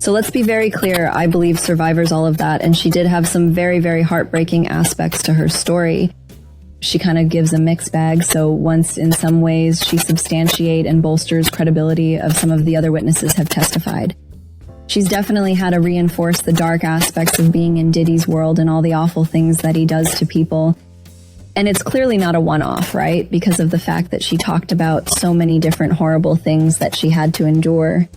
So let's be very clear. I believe Survivor's all of that, and she did have some very, very heartbreaking aspects to her story. She kind of gives a mixed bag, so once in some ways she substantiates and bolsters credibility of some of the other witnesses have testified. She's definitely had to reinforce the dark aspects of being in Diddy's world and all the awful things that he does to people. And it's clearly not a one-off, right? Because of the fact that she talked about so many different horrible things that she had to endure.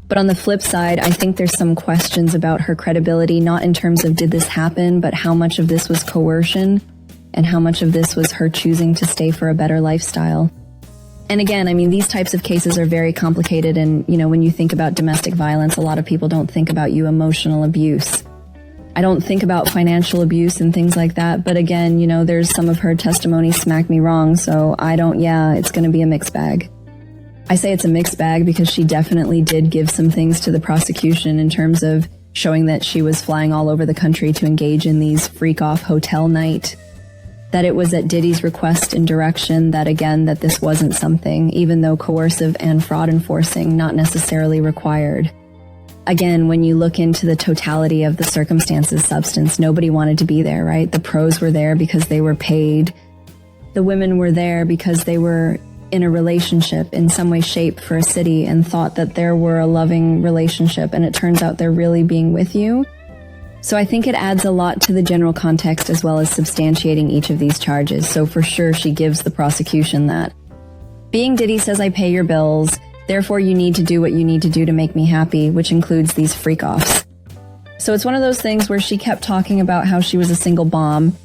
But on the flip side, I think there's some questions about her credibility, not in terms of did this happen, but how much of this was coercion and how much of this was her choosing to stay for a better lifestyle. And again, I mean, these types of cases are very complicated. And, you know, when you think about domestic violence, a lot of people don't think about emotional abuse. I don't think about financial abuse and things like that. But again, you know, there's some of her testimony smack me wrong. So it's going to be a mixed bag. I say it's a mixed bag because she definitely did give some things to the prosecution in terms of showing that she was flying all over the country to engage in these freak-off hotel night, that it was at Diddy's request and direction, that this wasn't something, even though coercive and fraud enforcing, not necessarily required. Again, when you look into the totality of the circumstances, substance, nobody wanted to be there, right? The pros were there because they were paid. The women were there because they were in a relationship in some way, shape for a city and thought that there were a loving relationship, and it turns out they're really being with you. So I think it adds a lot to the general context as well as substantiating each of these charges. So for sure, she gives the prosecution that. Being Diddy says, I pay your bills, therefore you need to do what you need to do to make me happy, which includes these freak-offs. So it's one of those things where she kept talking about how she was a single mom.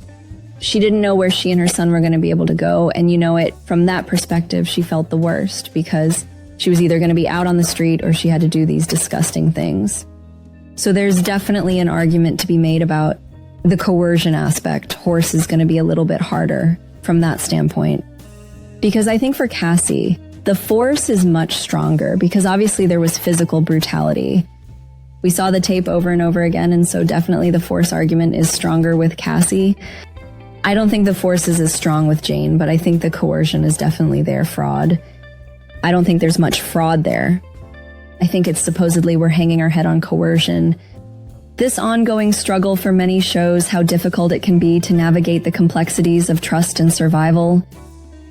She didn't know where she and her son were going to be able to go. And from that perspective, she felt the worst because she was either going to be out on the street or she had to do these disgusting things. So there's definitely an argument to be made about the coercion aspect. Horse is going to be a little bit harder from that standpoint. Because I think for Cassie, the force is much stronger because obviously there was physical brutality. We saw the tape over and over again, and so definitely the force argument is stronger with Cassie. I don't think the force is as strong with Jane, but I think the coercion is definitely there. Fraud. I don't think there's much fraud there. I think it's supposedly we're hanging our head on coercion. This ongoing struggle for many shows how difficult it can be to navigate the complexities of trust and survival.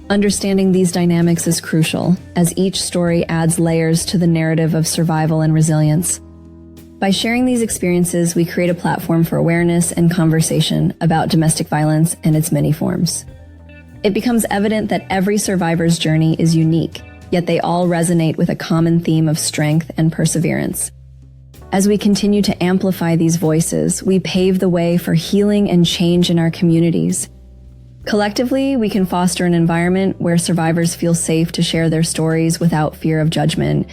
Understanding these dynamics is crucial, as each story adds layers to the narrative of survival and resilience. By sharing these experiences, we create a platform for awareness and conversation about domestic violence and its many forms. It becomes evident that every survivor's journey is unique, yet they all resonate with a common theme of strength and perseverance. As we continue to amplify these voices, we pave the way for healing and change in our communities. Collectively, we can foster an environment where survivors feel safe to share their stories without fear of judgment,